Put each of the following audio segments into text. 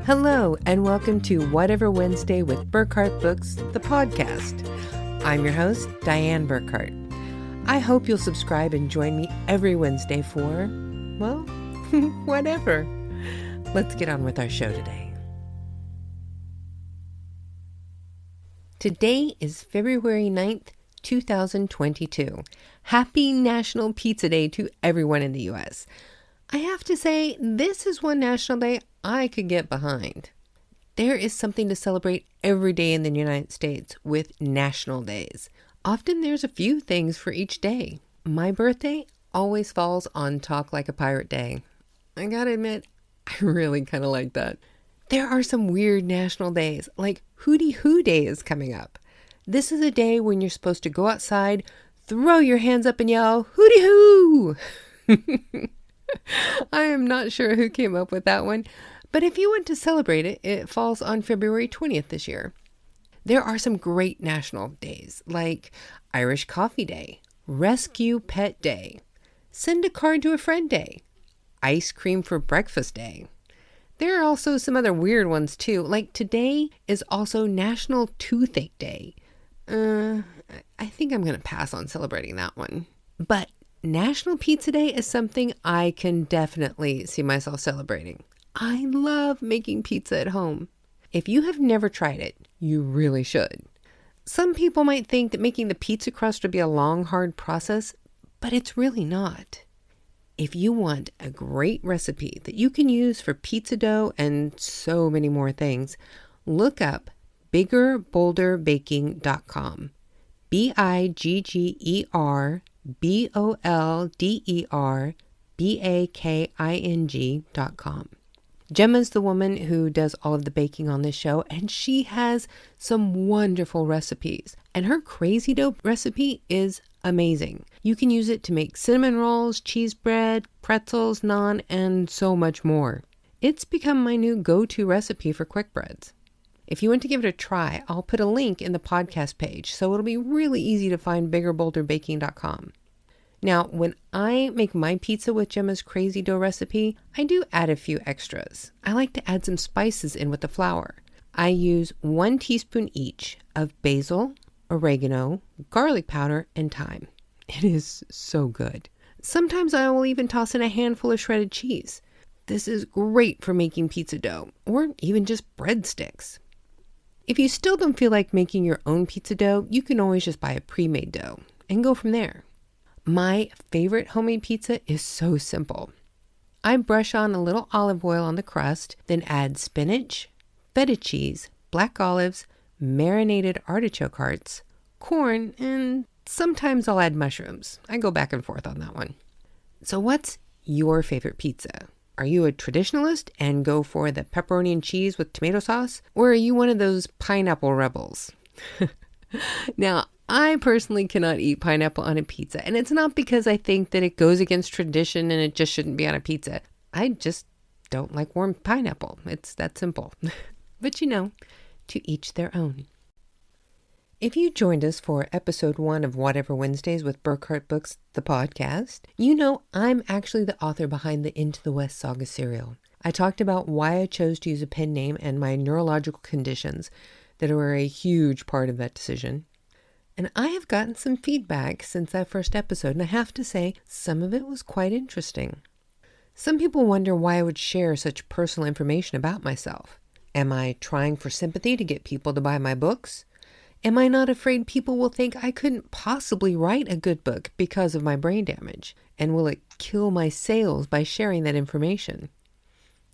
Hello, and welcome to Whatever Wednesday with Burkhart Books, the podcast. I'm your host, Dianne Burkhart. I hope you'll subscribe and join me every Wednesday for, well, whatever. Let's get on with our show today. Today is February 9th, 2022. Happy National Pizza Day to everyone in the U.S. I have to say, this is one national day I could get behind. There is something to celebrate every day in the United States with national days. Often there's a few things for each day. My birthday always falls on Talk Like a Pirate Day. I gotta admit, I really kind of like that. There are some weird national days, like Hootie Hoo Day is coming up. This is a day when you're supposed to go outside, throw your hands up and yell, Hootie Hoo! I am not sure who came up with that one, but if you want to celebrate it, it falls on February 20th this year. There are some great national days, like Irish Coffee Day, Rescue Pet Day, Send a Card to a Friend Day, Ice Cream for Breakfast Day. There are also some other weird ones too, like today is also National Toothache Day. I think I'm going to pass on celebrating that one. But National Pizza Day is something I can definitely see myself celebrating. I love making pizza at home. If you have never tried it, you really should. Some people might think that making the pizza crust would be a long, hard process, but it's really not. If you want a great recipe that you can use for pizza dough and so many more things, look up biggerbolderbaking.com. BiggerBolderBaking.com. Gemma's the woman who does all of the baking on this show, and she has some wonderful recipes. And her crazy dough recipe is amazing. You can use it to make cinnamon rolls, cheese bread, pretzels, naan, and so much more. It's become my new go-to recipe for quick breads. If you want to give it a try, I'll put a link in the podcast page, so it'll be really easy to find biggerbolderbaking.com. Now, when I make my pizza with Gemma's crazy dough recipe, I do add a few extras. I like to add some spices in with the flour. I use 1 teaspoon each of basil, oregano, garlic powder, and thyme. It is so good. Sometimes I will even toss in a handful of shredded cheese. This is great for making pizza dough, or even just breadsticks. If you still don't feel like making your own pizza dough, you can always just buy a pre-made dough and go from there. My favorite homemade pizza is so simple. I brush on a little olive oil on the crust, then add spinach, feta cheese, black olives, marinated artichoke hearts, corn, and sometimes I'll add mushrooms. I go back and forth on that one. So what's your favorite pizza? Are you a traditionalist and go for the pepperoni and cheese with tomato sauce? Or are you one of those pineapple rebels? Now, I personally cannot eat pineapple on a pizza, and it's not because I think that it goes against tradition and it just shouldn't be on a pizza. I just don't like warm pineapple. It's that simple. But to each their own. If you joined us for episode 1 of Whatever Wednesdays with Burkhart Books, the podcast, you know I'm actually the author behind the Into the West Saga serial. I talked about why I chose to use a pen name and my neurological conditions that were a huge part of that decision. And I have gotten some feedback since that first episode, and I have to say, some of it was quite interesting. Some people wonder why I would share such personal information about myself. Am I trying for sympathy to get people to buy my books? Am I not afraid people will think I couldn't possibly write a good book because of my brain damage? And will it kill my sales by sharing that information?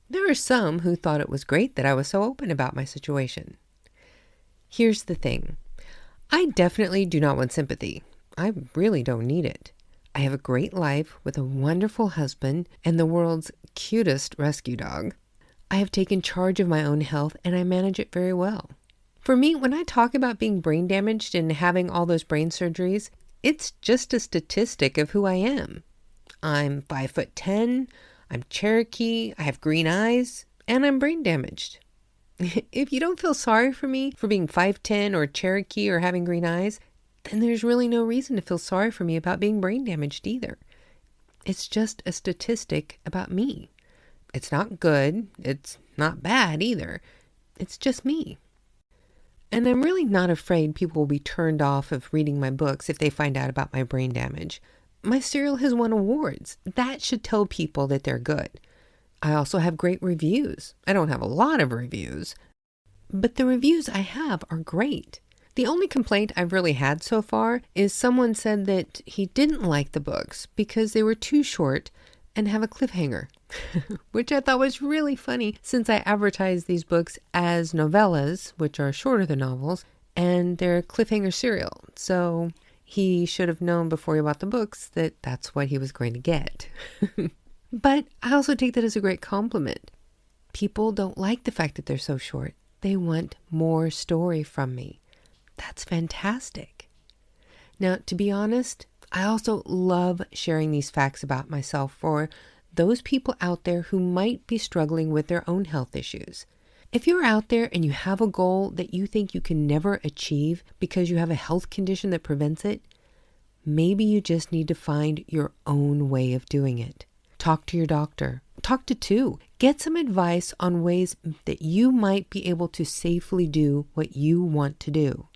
There are some who thought it was great that I was so open about my situation. Here's the thing. I definitely do not want sympathy. I really don't need it. I have a great life with a wonderful husband and the world's cutest rescue dog. I have taken charge of my own health and I manage it very well. For me, when I talk about being brain damaged and having all those brain surgeries, it's just a statistic of who I am. I'm 5'10", I'm Cherokee, I have green eyes, and I'm brain damaged. If you don't feel sorry for me for being 5'10" or Cherokee or having green eyes, then there's really no reason to feel sorry for me about being brain damaged either. It's just a statistic about me. It's not good. It's not bad either. It's just me. And I'm really not afraid people will be turned off of reading my books if they find out about my brain damage. My cereal has won awards. That should tell people that they're good. I also have great reviews. I don't have a lot of reviews, but the reviews I have are great. The only complaint I've really had so far is someone said that he didn't like the books because they were too short and have a cliffhanger, which I thought was really funny since I advertise these books as novellas, which are shorter than novels, and they're cliffhanger serial. So he should have known before he bought the books that that's what he was going to get. But I also take that as a great compliment. People don't like the fact that they're so short. They want more story from me. That's fantastic. Now, to be honest, I also love sharing these facts about myself for those people out there who might be struggling with their own health issues. If you're out there and you have a goal that you think you can never achieve because you have a health condition that prevents it, maybe you just need to find your own way of doing it. Talk to your doctor. Talk to two. Get some advice on ways that you might be able to safely do what you want to do.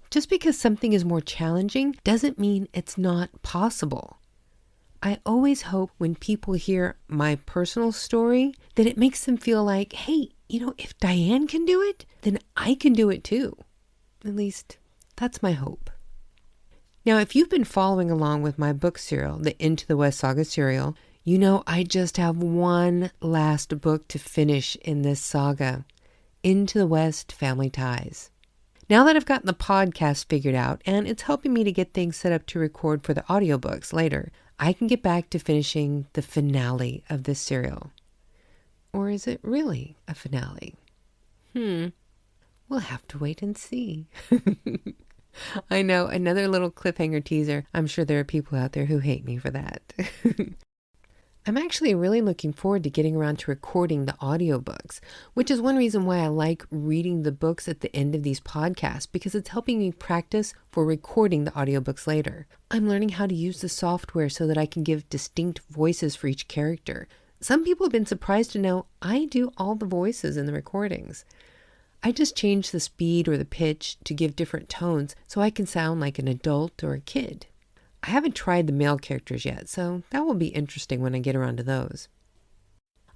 Just because something is more challenging doesn't mean it's not possible. I always hope when people hear my personal story that it makes them feel like, hey, if Dianne can do it, then I can do it too. At least that's my hope. Now, if you've been following along with my book serial, the Into the West Saga serial, you know I just have one last book to finish in this saga, Into the West Family Ties. Now that I've gotten the podcast figured out and it's helping me to get things set up to record for the audiobooks later, I can get back to finishing the finale of this serial. Or is it really a finale? We'll have to wait and see. I know, another little cliffhanger teaser. I'm sure there are people out there who hate me for that. I'm actually really looking forward to getting around to recording the audiobooks, which is one reason why I like reading the books at the end of these podcasts, because it's helping me practice for recording the audiobooks later. I'm learning how to use the software so that I can give distinct voices for each character. Some people have been surprised to know I do all the voices in the recordings. I just change the speed or the pitch to give different tones so I can sound like an adult or a kid. I haven't tried the male characters yet, so that will be interesting when I get around to those.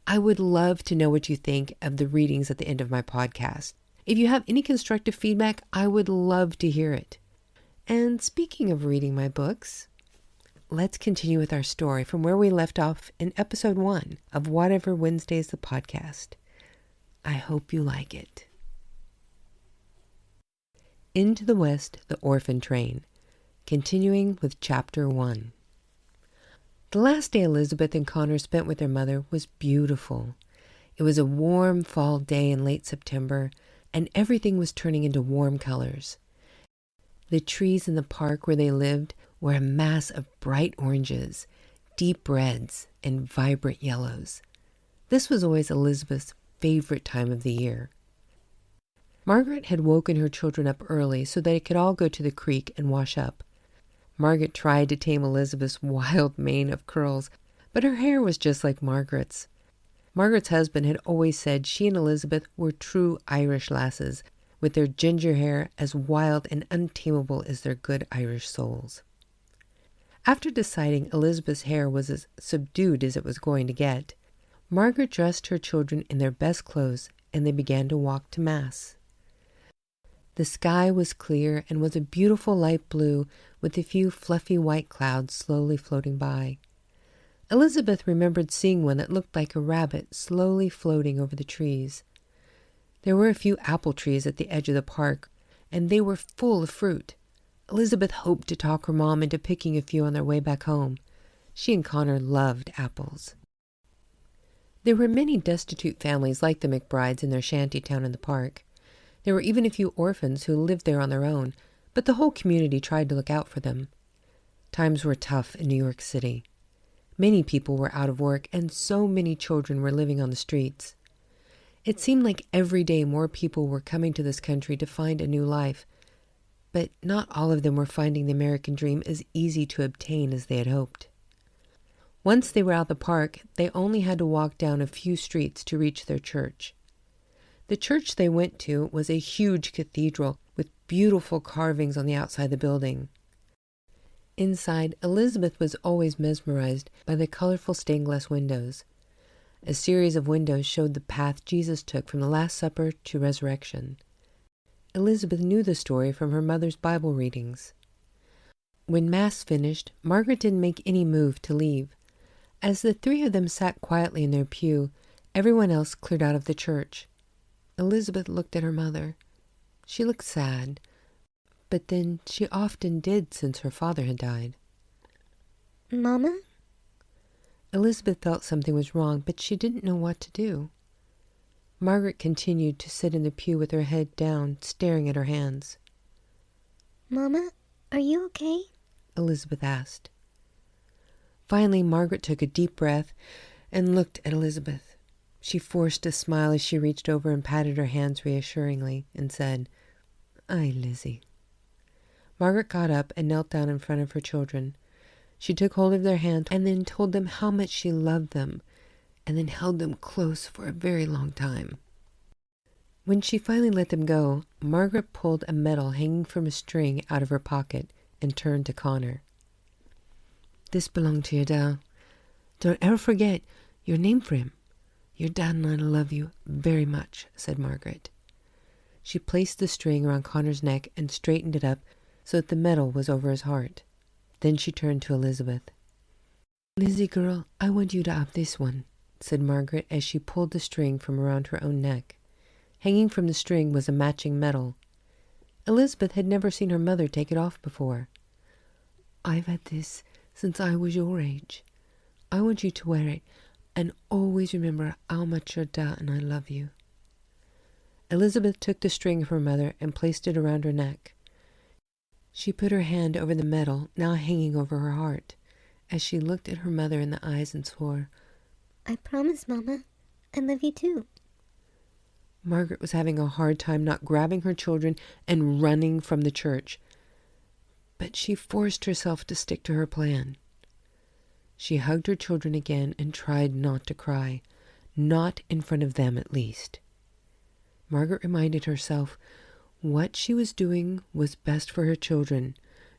I would love to know what you think of the readings at the end of my podcast. If you have any constructive feedback, I would love to hear it. And speaking of reading my books, let's continue with our story from where we left off in episode 1 of Whatever Wednesdays the podcast. I hope you like it. Into the West, the Orphan Train. Continuing with Chapter 1. The last day Elizabeth and Connor spent with their mother was beautiful. It was a warm fall day in late September, and everything was turning into warm colors. The trees in the park where they lived were a mass of bright oranges, deep reds, and vibrant yellows. This was always Elizabeth's favorite time of the year. Margaret had woken her children up early so they could all go to the creek and wash up. Margaret tried to tame Elizabeth's wild mane of curls, but her hair was just like Margaret's. Margaret's husband had always said she and Elizabeth were true Irish lasses, with their ginger hair as wild and untamable as their good Irish souls. After deciding Elizabeth's hair was as subdued as it was going to get, Margaret dressed her children in their best clothes and they began to walk to Mass. The sky was clear and was a beautiful light blue with a few fluffy white clouds slowly floating by. Elizabeth remembered seeing one that looked like a rabbit slowly floating over the trees. There were a few apple trees at the edge of the park, and they were full of fruit. Elizabeth hoped to talk her mom into picking a few on their way back home. She and Connor loved apples. There were many destitute families like the McBrides in their shanty town in the park. There were even a few orphans who lived there on their own, but the whole community tried to look out for them. Times were tough in New York City. Many people were out of work, and so many children were living on the streets. It seemed like every day more people were coming to this country to find a new life, but not all of them were finding the American dream as easy to obtain as they had hoped. Once they were out the park, they only had to walk down a few streets to reach their church. The church they went to was a huge cathedral with beautiful carvings on the outside of the building. Inside, Elizabeth was always mesmerized by the colorful stained glass windows. A series of windows showed the path Jesus took from the Last Supper to resurrection. Elizabeth knew the story from her mother's Bible readings. When Mass finished, Margaret didn't make any move to leave. As the three of them sat quietly in their pew, everyone else cleared out of the church. Elizabeth looked at her mother. She looked sad, but then she often did since her father had died. Mama? Elizabeth felt something was wrong, but she didn't know what to do. Margaret continued to sit in the pew with her head down, staring at her hands. Mama, are you okay? Elizabeth asked. Finally, Margaret took a deep breath and looked at Elizabeth. She forced a smile as she reached over and patted her hands reassuringly and said, "Aye, Lizzie." Margaret got up and knelt down in front of her children. She took hold of their hands and then told them how much she loved them, and then held them close for a very long time. When she finally let them go, Margaret pulled a medal hanging from a string out of her pocket and turned to Connor. "This belonged to your dad. Don't ever forget your name for him. Your dad and I love you very much," said Margaret. She placed the string around Connor's neck and straightened it up so that the medal was over his heart. Then she turned to Elizabeth. "Lizzie girl, I want you to have this one," said Margaret as she pulled the string from around her own neck. Hanging from the string was a matching medal. Elizabeth had never seen her mother take it off before. "I've had this since I was your age. I want you to wear it and always remember how much your dad and I love you." Elizabeth took the string of her mother and placed it around her neck. She put her hand over the medal, now hanging over her heart, as she looked at her mother in the eyes and swore, "I promise, Mama. I love you too." Margaret was having a hard time not grabbing her children and running from the church, but she forced herself to stick to her plan. She hugged her children again and tried not to cry, not in front of them at least. Margaret reminded herself what she was doing was best for her children,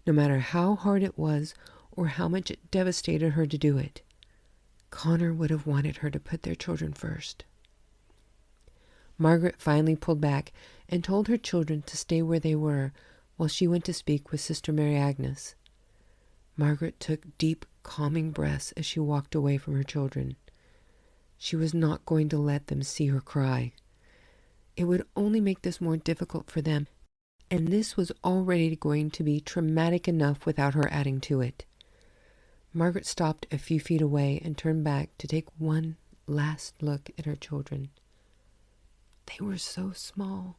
no matter how hard it was or how much it devastated her to do it. Connor would have wanted her to put their children first. Margaret finally pulled back and told her children to stay where they were while she went to speak with Sister Mary Agnes. Margaret took deep, calming breaths as she walked away from her children. She was not going to let them see her cry. It would only make this more difficult for them, and this was already going to be traumatic enough without her adding to it. Margaret stopped a few feet away and turned back to take one last look at her children. They were so small.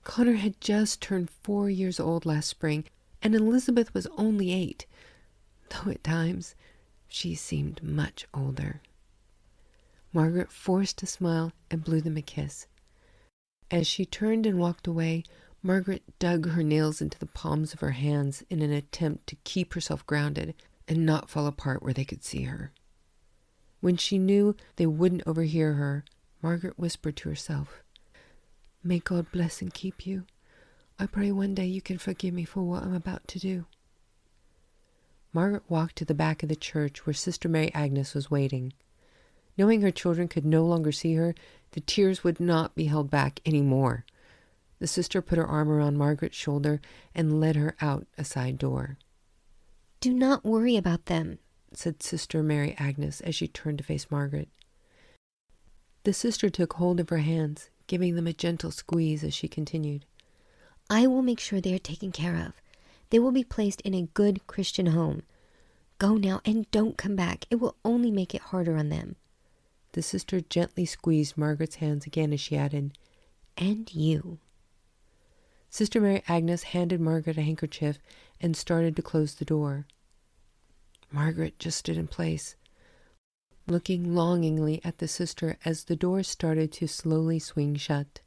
Connor had just turned 4 years old last spring, and Elizabeth was only 8, though at times she seemed much older. Margaret forced a smile and blew them a kiss. As she turned and walked away, Margaret dug her nails into the palms of her hands in an attempt to keep herself grounded and not fall apart where they could see her. When she knew they wouldn't overhear her, Margaret whispered to herself, "May God bless and keep you. I pray one day you can forgive me for what I'm about to do." Margaret walked to the back of the church where Sister Mary Agnes was waiting. Knowing her children could no longer see her, the tears would not be held back any more. The sister put her arm around Margaret's shoulder and led her out a side door. "Do not worry about them," said Sister Mary Agnes as she turned to face Margaret. The sister took hold of her hands, giving them a gentle squeeze as she continued. "I will make sure they are taken care of. They will be placed in a good Christian home. Go now and don't come back. It will only make it harder on them." The sister gently squeezed Margaret's hands again as she added, "And you." Sister Mary Agnes handed Margaret a handkerchief and started to close the door. Margaret just stood in place, looking longingly at the sister as the door started to slowly swing shut.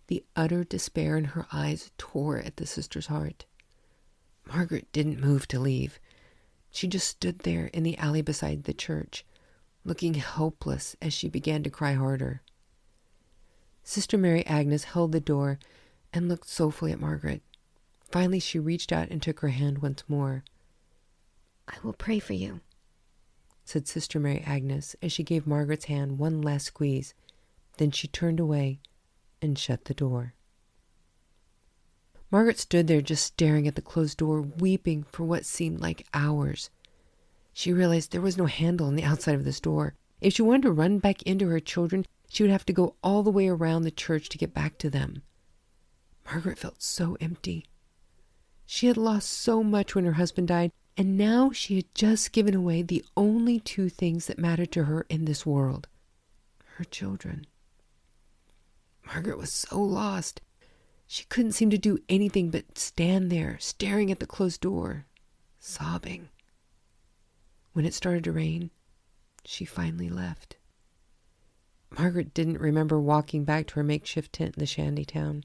The utter despair in her eyes tore at the sister's heart. Margaret didn't move to leave. She just stood there in the alley beside the church, looking helpless as she began to cry harder. Sister Mary Agnes held the door and looked soulfully at Margaret. Finally, she reached out and took her hand once more. "I will pray for you," said Sister Mary Agnes as she gave Margaret's hand one last squeeze. Then she turned away and shut the door. Margaret stood there just staring at the closed door, weeping for what seemed like hours. She realized there was no handle on the outside of this door. If she wanted to run back into her children, she would have to go all the way around the church to get back to them. Margaret felt so empty. She had lost so much when her husband died, and now she had just given away the only two things that mattered to her in this world: her children. Margaret was so lost. She couldn't seem to do anything but stand there, staring at the closed door, sobbing. When it started to rain, she finally left. Margaret didn't remember walking back to her makeshift tent in the shanty town.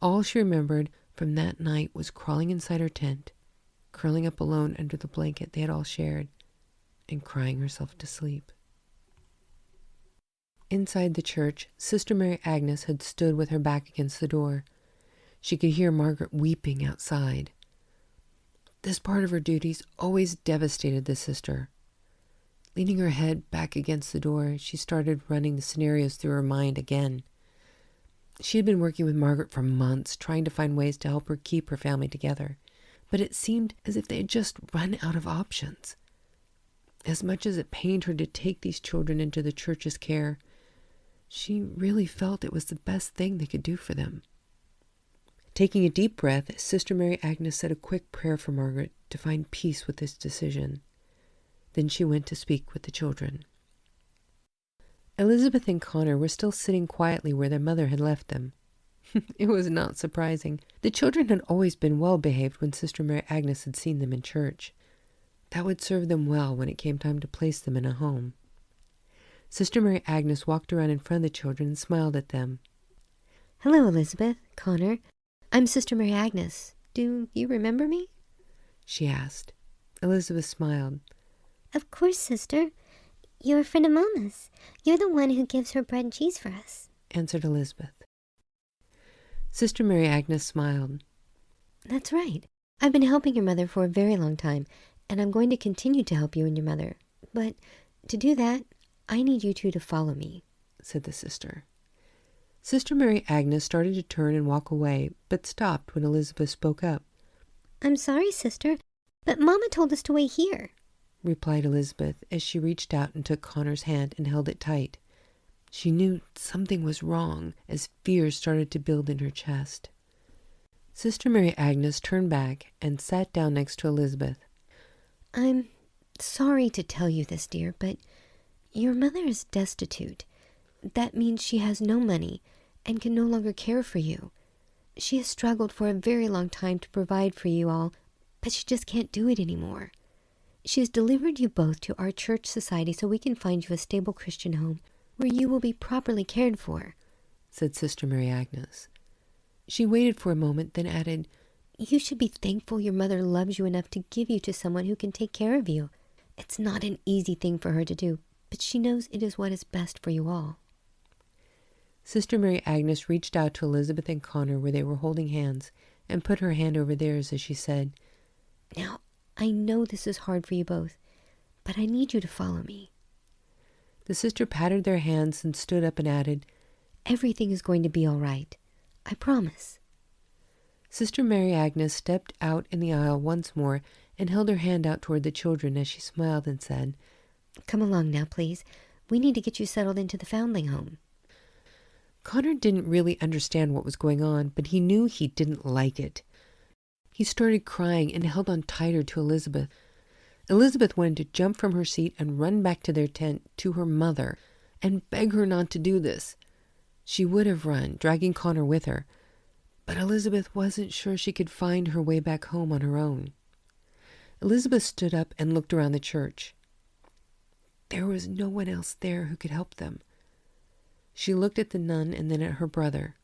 All she remembered from that night was crawling inside her tent, curling up alone under the blanket they had all shared, and crying herself to sleep. Inside the church, Sister Mary Agnes had stood with her back against the door. She could hear Margaret weeping outside. This part of her duties always devastated the sister. Leaning her head back against the door, she started running the scenarios through her mind again. She had been working with Margaret for months, trying to find ways to help her keep her family together, but it seemed as if they had just run out of options. As much as it pained her to take these children into the church's care, she really felt it was the best thing they could do for them. Taking a deep breath, Sister Mary Agnes said a quick prayer for Margaret to find peace with this decision. Then she went to speak with the children. Elizabeth and Connor were still sitting quietly where their mother had left them. It was not surprising. The children had always been well behaved when Sister Mary Agnes had seen them in church. That would serve them well when it came time to place them in a home. Sister Mary Agnes walked around in front of the children and smiled at them. "Hello, Elizabeth, Connor. I'm Sister Mary Agnes. Do you remember me?" she asked. Elizabeth smiled. "Of course, sister. You're a friend of Mama's. You're the one who gives her bread and cheese for us," answered Elizabeth. Sister Mary Agnes smiled. "That's right. I've been helping your mother for a very long time, and I'm going to continue to help you and your mother. But to do that, I need you two to follow me," said the sister. Sister Mary Agnes started to turn and walk away, but stopped when Elizabeth spoke up. "I'm sorry, sister, but Mama told us to wait here," replied Elizabeth as she reached out and took Connor's hand and held it tight. She knew something was wrong as fears started to build in her chest. Sister Mary Agnes turned back and sat down next to Elizabeth. "I'm sorry to tell you this, dear, but your mother is destitute. That means she has no money and can no longer care for you. She has struggled for a very long time to provide for you all, but she just can't do it anymore. She has delivered you both to our church society so we can find you a stable Christian home where you will be properly cared for," said Sister Mary Agnes. She waited for a moment, then added, "You should be thankful your mother loves you enough to give you to someone who can take care of you. It's not an easy thing for her to do, but she knows it is what is best for you all." Sister Mary Agnes reached out to Elizabeth and Connor where they were holding hands and put her hand over theirs as she said, "Now, I know this is hard for you both, but I need you to follow me." The sister patted their hands and stood up and added, "Everything is going to be all right. I promise." Sister Mary Agnes stepped out in the aisle once more and held her hand out toward the children as she smiled and said, "Come along now, please. We need to get you settled into the foundling home." Connor didn't really understand what was going on, but he knew he didn't like it. He started crying and held on tighter to Elizabeth. Elizabeth wanted to jump from her seat and run back to their tent to her mother and beg her not to do this. She would have run, dragging Connor with her, but Elizabeth wasn't sure she could find her way back home on her own. Elizabeth stood up and looked around the church. There was no one else there who could help them. She looked at the nun and then at her brother.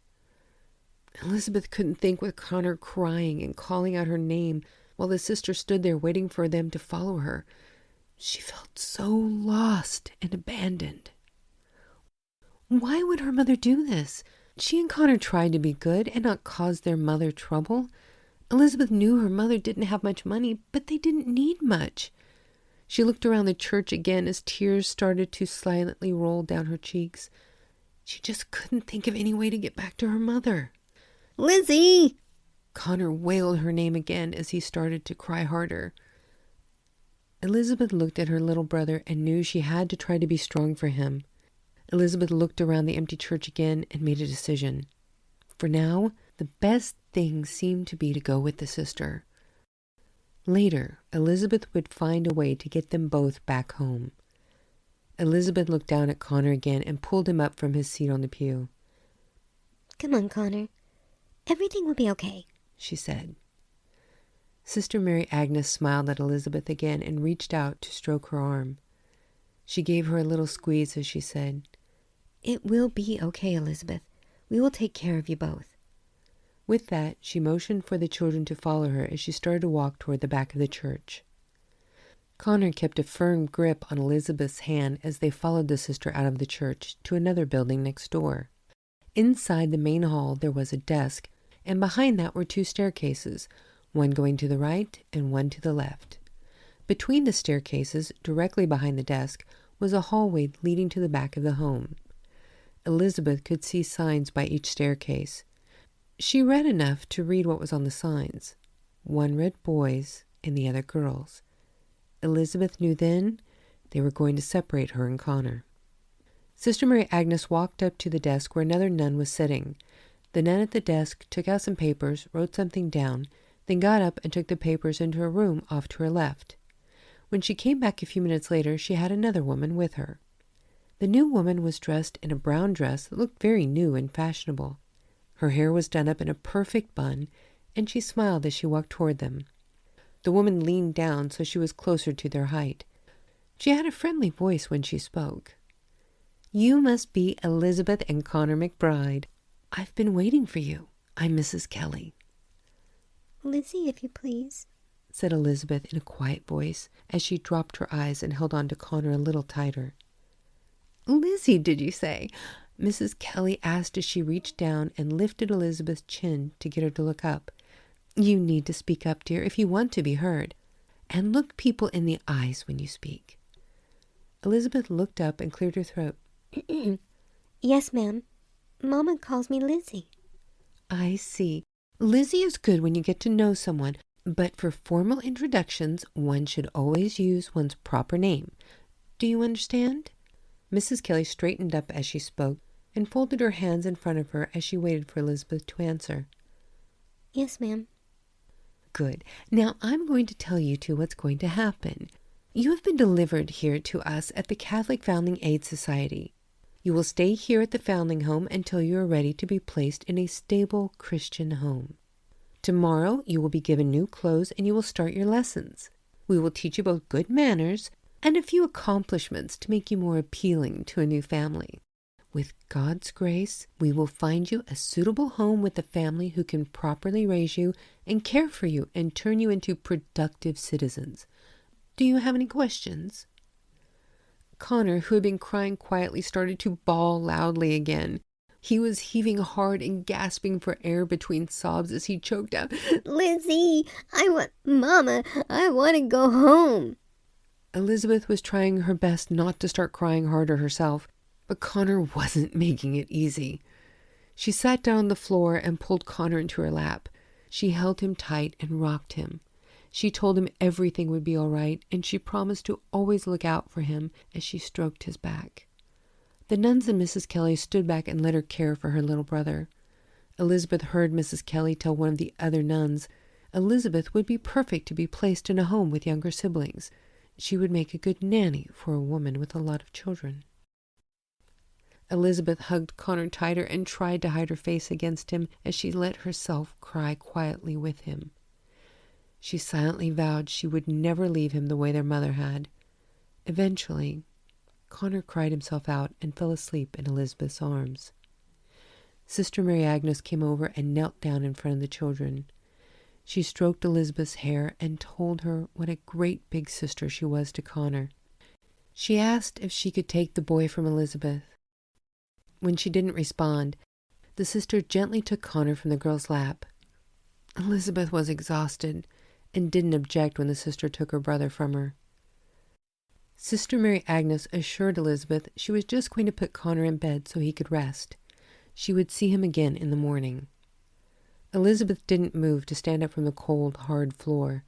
Elizabeth couldn't think with Connor crying and calling out her name while the sister stood there waiting for them to follow her. She felt so lost and abandoned. Why would her mother do this? She and Connor tried to be good and not cause their mother trouble. Elizabeth knew her mother didn't have much money, but they didn't need much. She looked around the church again as tears started to silently roll down her cheeks. She just couldn't think of any way to get back to her mother. Lizzie! Connor wailed her name again as he started to cry harder. Elizabeth looked at her little brother and knew she had to try to be strong for him. Elizabeth looked around the empty church again and made a decision. For now, the best thing seemed to be to go with the sister. Later, Elizabeth would find a way to get them both back home. Elizabeth looked down at Connor again and pulled him up from his seat on the pew. Come on, Connor. Everything will be okay, she said. Sister Mary Agnes smiled at Elizabeth again and reached out to stroke her arm. She gave her a little squeeze as she said, "It will be okay, Elizabeth. We will take care of you both." With that, she motioned for the children to follow her as she started to walk toward the back of the church. Connor kept a firm grip on Elizabeth's hand as they followed the sister out of the church to another building next door. Inside the main hall there was a desk, and behind that were 2 staircases, one going to the right and one to the left. Between the staircases, directly behind the desk, was a hallway leading to the back of the home. Elizabeth could see signs by each staircase. She read enough to read what was on the signs. One read boys and the other girls. Elizabeth knew then they were going to separate her and Connor. Sister Mary Agnes walked up to the desk where another nun was sitting. The nun at the desk took out some papers, wrote something down, then got up and took the papers into a room off to her left. When she came back a few minutes later, she had another woman with her. The new woman was dressed in a brown dress that looked very new and fashionable. Her hair was done up in a perfect bun, and she smiled as she walked toward them. The woman leaned down so she was closer to their height. She had a friendly voice when she spoke. "You must be Elizabeth and Connor McBride. I've been waiting for you. I'm Mrs. Kelly." Lizzie, if you please, said Elizabeth in a quiet voice as she dropped her eyes and held on to Connor a little tighter. "Lizzie, did you say?" Mrs. Kelly asked as she reached down and lifted Elizabeth's chin to get her to look up. "You need to speak up, dear, if you want to be heard. And look people in the eyes when you speak." Elizabeth looked up and cleared her throat. Yes, ma'am. Mama calls me Lizzie. "I see. Lizzie is good when you get to know someone, but for formal introductions, one should always use one's proper name. Do you understand?" Mrs. Kelly straightened up as she spoke and folded her hands in front of her as she waited for Elizabeth to answer. Yes, ma'am. "Good. Now I'm going to tell you two what's going to happen. You have been delivered here to us at the Catholic Foundling Aid Society. You will stay here at the Foundling Home until you are ready to be placed in a stable Christian home. Tomorrow you will be given new clothes and you will start your lessons. We will teach you both good manners and a few accomplishments to make you more appealing to a new family. With God's grace, we will find you a suitable home with a family who can properly raise you and care for you and turn you into productive citizens. Do you have any questions?" Connor, who had been crying quietly, started to bawl loudly again. He was heaving hard and gasping for air between sobs as he choked out, Lizzie, Mama, I want to go home. Elizabeth was trying her best not to start crying harder herself, but Connor wasn't making it easy. She sat down on the floor and pulled Connor into her lap. She held him tight and rocked him. She told him everything would be all right, and she promised to always look out for him as she stroked his back. The nuns and Mrs. Kelly stood back and let her care for her little brother. Elizabeth heard Mrs. Kelly tell one of the other nuns Elizabeth would be perfect to be placed in a home with younger siblings. She would make a good nanny for a woman with a lot of children. Elizabeth hugged Connor tighter and tried to hide her face against him as she let herself cry quietly with him. She silently vowed she would never leave him the way their mother had. Eventually, Connor cried himself out and fell asleep in Elizabeth's arms. Sister Mary Agnes came over and knelt down in front of the children. She stroked Elizabeth's hair and told her what a great big sister she was to Connor. She asked if she could take the boy from Elizabeth. When she didn't respond, the sister gently took Connor from the girl's lap. Elizabeth was exhausted and didn't object when the sister took her brother from her. Sister Mary Agnes assured Elizabeth she was just going to put Connor in bed so he could rest. She would see him again in the morning. Elizabeth didn't move to stand up from the cold, hard floor.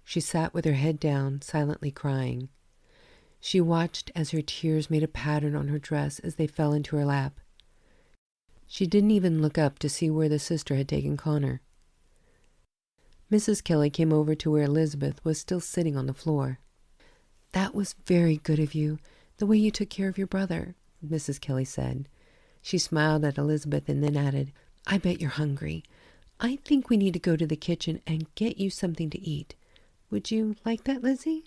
She sat with her head down, silently crying. She watched as her tears made a pattern on her dress as they fell into her lap. She didn't even look up to see where the sister had taken Connor. Mrs. Kelly came over to where Elizabeth was still sitting on the floor. "That was very good of you, the way you took care of your brother," Mrs. Kelly said. She smiled at Elizabeth and then added, "I bet you're hungry. I think we need to go to the kitchen and get you something to eat. Would you like that, Lizzie?"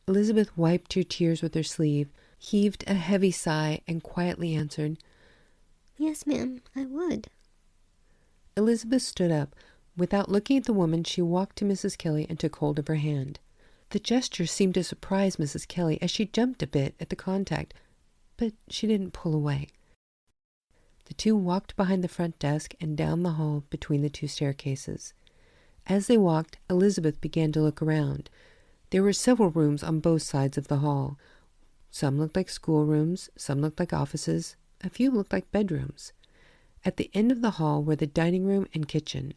Elizabeth wiped her tears with her sleeve, heaved a heavy sigh, and quietly answered, "Yes, ma'am, I would." Elizabeth stood up. Without looking at the woman, she walked to Mrs. Kelly and took hold of her hand. The gesture seemed to surprise Mrs. Kelly as she jumped a bit at the contact, but she didn't pull away. The two walked behind the front desk and down the hall between the two staircases. As they walked, Elizabeth began to look around. There were several rooms on both sides of the hall. Some looked like schoolrooms, some looked like offices, a few looked like bedrooms. At the end of the hall were the dining room and kitchen.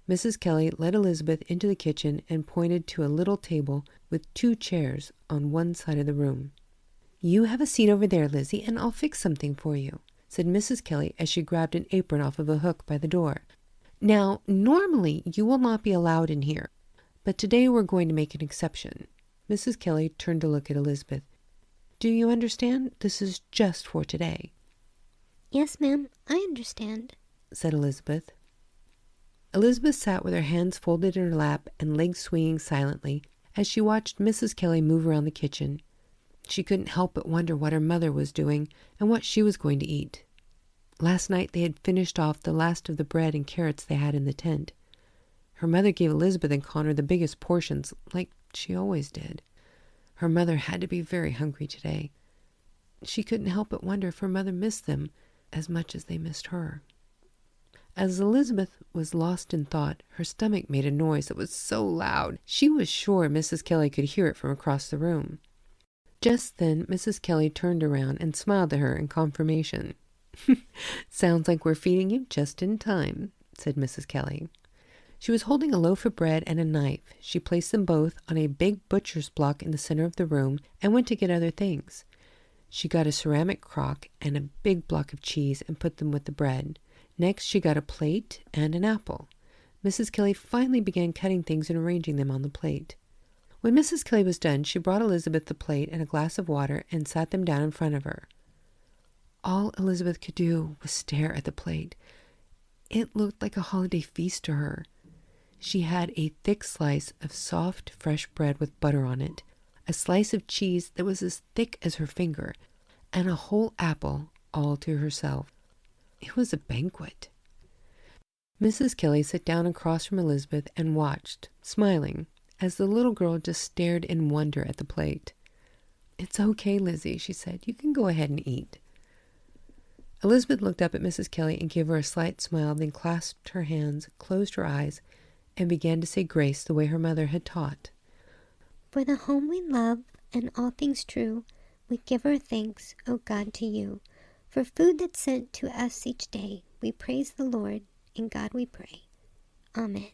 Mrs. Kelly led Elizabeth into the kitchen and pointed to a little table with 2 chairs on one side of the room. "You have a seat over there, Lizzie, and I'll fix something for you," said Mrs. Kelly as she grabbed an apron off of a hook by the door. "Now, normally you will not be allowed in here, but today we're going to make an exception." Mrs. Kelly turned to look at Elizabeth. "Do you understand? This is just for today." "Yes, ma'am, I understand," said Elizabeth. Elizabeth sat with her hands folded in her lap and legs swinging silently as she watched Mrs. Kelly move around the kitchen. She couldn't help but wonder what her mother was doing and what she was going to eat. Last night they had finished off the last of the bread and carrots they had in the tent. Her mother gave Elizabeth and Connor the biggest portions, like she always did. Her mother had to be very hungry today. She couldn't help but wonder if her mother missed them as much as they missed her. As Elizabeth was lost in thought, her stomach made a noise that was so loud she was sure Mrs. Kelly could hear it from across the room. Just then, Mrs. Kelly turned around and smiled at her in confirmation. "Sounds like we're feeding you just in time," said Mrs. Kelly. She was holding a loaf of bread and a knife. She placed them both on a big butcher's block in the center of the room and went to get other things. She got a ceramic crock and a big block of cheese and put them with the bread. Next, she got a plate and an apple. Mrs. Kelly finally began cutting things and arranging them on the plate. When Mrs. Kelly was done, she brought Elizabeth the plate and a glass of water and sat them down in front of her. All Elizabeth could do was stare at the plate. It looked like a holiday feast to her. She had a thick slice of soft, fresh bread with butter on it, a slice of cheese that was as thick as her finger, and a whole apple all to herself. It was a banquet. Mrs. Kelly sat down across from Elizabeth and watched, smiling, as the little girl just stared in wonder at the plate. "It's okay, Lizzie," she said. "You can go ahead and eat." Elizabeth looked up at Mrs. Kelly and gave her a slight smile, then clasped her hands, closed her eyes, and began to say grace the way her mother had taught. "For the home we love and all things true, we give our thanks, O God, to you. For food that's sent to us each day, we praise the Lord, in God we pray. Amen."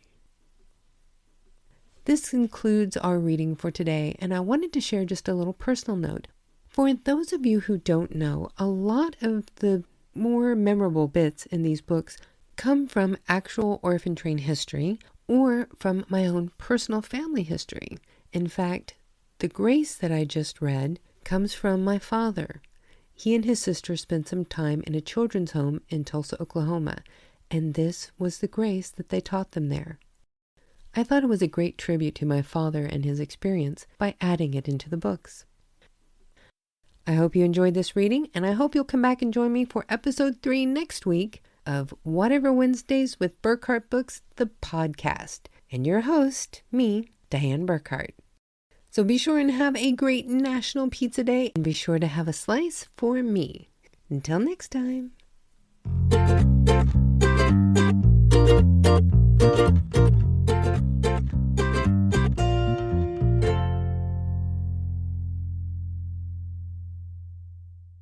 This concludes our reading for today, and I wanted to share just a little personal note. For those of you who don't know, a lot of the more memorable bits in these books come from actual Orphan Train history or from my own personal family history. In fact, the grace that I just read comes from my father. He and his sister spent some time in a children's home in Tulsa, Oklahoma, and this was the grace that they taught them there. I thought it was a great tribute to my father and his experience by adding it into the books. I hope you enjoyed this reading, and I hope you'll come back and join me for episode 3 next week. of Whatever Wednesdays with Burkhart Books, the podcast, and your host, me, Dianne Burkhart. So be sure and have a great National Pizza Day, and be sure to have a slice for me. Until next time.